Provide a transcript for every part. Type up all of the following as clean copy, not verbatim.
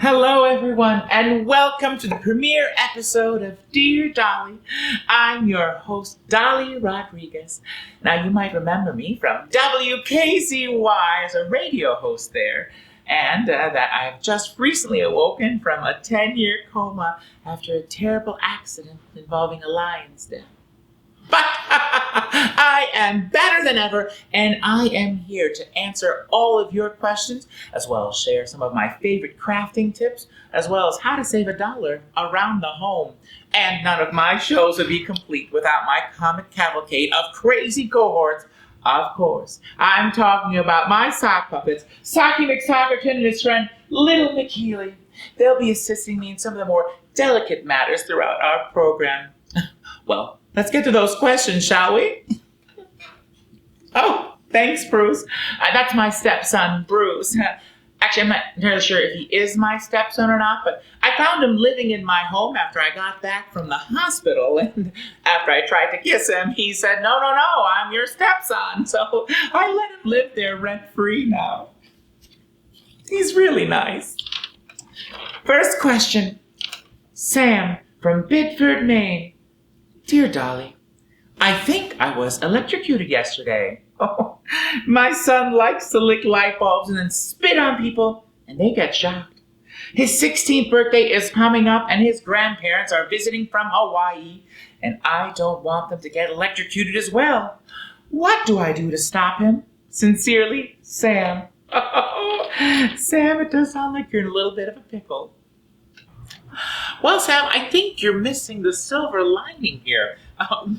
Hello, everyone, and welcome to the premiere episode of Dear Dolly. I'm your host, Dolly Rodriquez. Now, you might remember me from WKZY as a radio host there, and that I've just recently awoken from a 10-year coma after a terrible accident involving a lion's den. But I am better than ever, and I am here to answer all of your questions, as well as share some of my favorite crafting tips, as well as how to save $1 around the home. And none of my shows would be complete without my comic cavalcade of crazy cohorts. Of course, I'm talking about my sock puppets, Socky McSockerton and his friend, Little McKeely. They'll be assisting me in some of the more delicate matters throughout our program. Well, let's get to those questions, shall we? Oh, thanks, Bruce. That's my stepson, Bruce. Actually, I'm not entirely sure if he is my stepson or not, but I found him living in my home after I got back from the hospital. And after I tried to kiss him, he said, no, I'm your stepson. So I let him live there rent-free now. He's really nice. First question, Sam from Biddeford, Maine. Dear Dolly, I think I was electrocuted yesterday. Oh, my son likes to lick light bulbs and then spit on people, and they get shocked. His 16th birthday is coming up, and his grandparents are visiting from Hawaii, and I don't want them to get electrocuted as well. What do I do to stop him? Sincerely, Sam. Oh, Sam, it does sound like you're in a little bit of a pickle. Well, Sam, I think you're missing the silver lining here.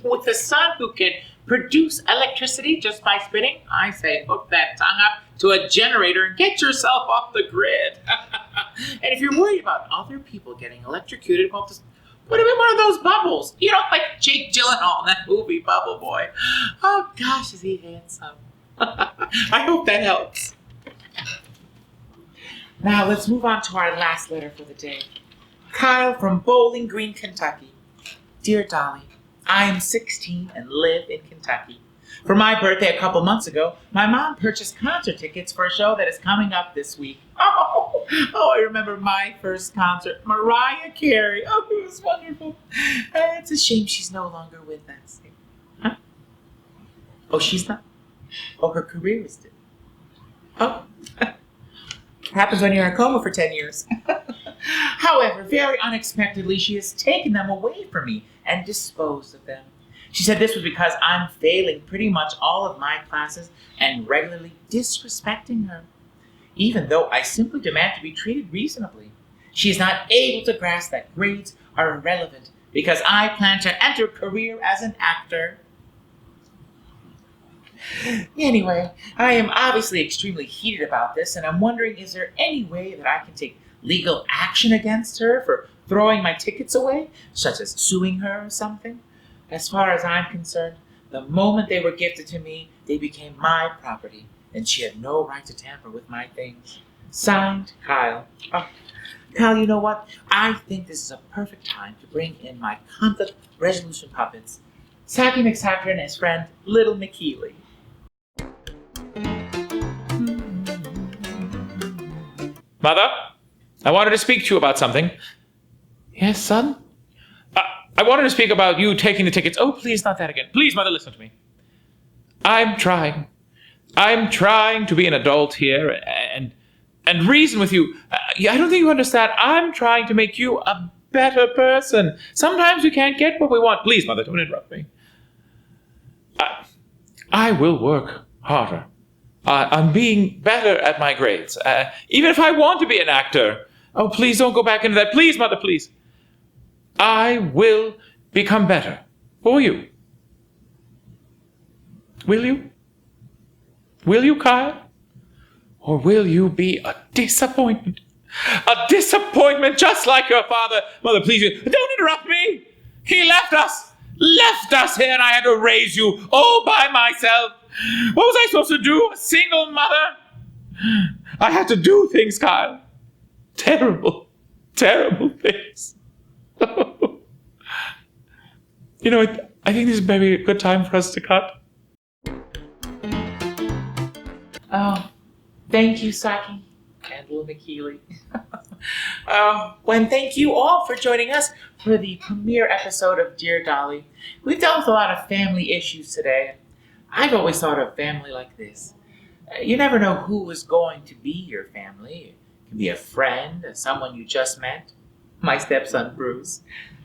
With a son who can produce electricity just by spitting, I say hook that tongue up to a generator and get yourself off the grid. And if you're worried about other people getting electrocuted, well, just put him in one of those bubbles. You know, like Jake Gyllenhaal in that movie, Bubble Boy. Oh, gosh, is he handsome. I hope that helps. Now, let's move on to our last letter for the day. Kyle from Bowling Green, Kentucky. Dear Dolly, I am 16 and live in Kentucky. For my birthday a couple months ago, my mom purchased concert tickets for a show that is coming up this week. Oh, I remember my first concert, Mariah Carey. Oh, it was wonderful. It's a shame she's no longer with us. Huh? Oh, she's not? Oh, her career is dead. Oh, happens when you're in a coma for 10 years. However, very unexpectedly, she has taken them away from me and disposed of them. She said this was because I'm failing pretty much all of my classes and regularly disrespecting her, even though I simply demand to be treated reasonably. She is not able to grasp that grades are irrelevant because I plan to enter a career as an actor. Anyway, I am obviously extremely heated about this, and I'm wondering, is there any way that I can take legal action against her for throwing my tickets away, such as suing her or something? As far as I'm concerned, the moment they were gifted to me, they became my property, and she had no right to tamper with my things. Signed, Kyle. Oh, Kyle, you know what? I think this is a perfect time to bring in my conflict resolution puppets, Socky McSockerton and his friend, Little McKeely. Mother, I wanted to speak to you about something. Yes, son? I wanted to speak about you taking the tickets. Oh, please, not that again. Please, Mother, listen to me. I'm trying to be an adult here and reason with you. I don't think you understand. I'm trying to make you a better person. Sometimes we can't get what we want. Please, Mother, don't interrupt me. I will work harder. I'm being better at my grades. Even if I want to be an actor. Oh, please don't go back into that. Please, Mother, please. I will become better for you. Will you? Will you, Kyle? Or will you be a disappointment? A disappointment just like your father. Mother, please, don't interrupt me. He left us here, and I had to raise you all by myself. What was I supposed to do? A single mother? I had to do things, Kyle. Terrible things. You know, I think this is maybe a good time for us to cut. Oh, thank you, Socky and Little McKeely. Thank you all for joining us for the premiere episode of Dear Dolly. We've dealt with a lot of family issues today. I've always thought of family like this. You never know who is going to be your family. It can be a friend, someone you just met, my stepson Bruce.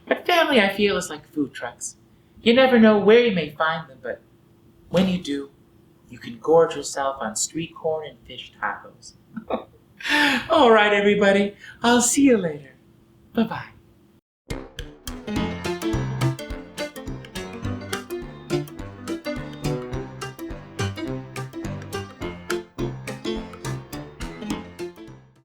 But family, I feel, is like food trucks. You never know where you may find them, but when you do, you can gorge yourself on street corn and fish tacos. All right, everybody. I'll see you later. Bye-bye.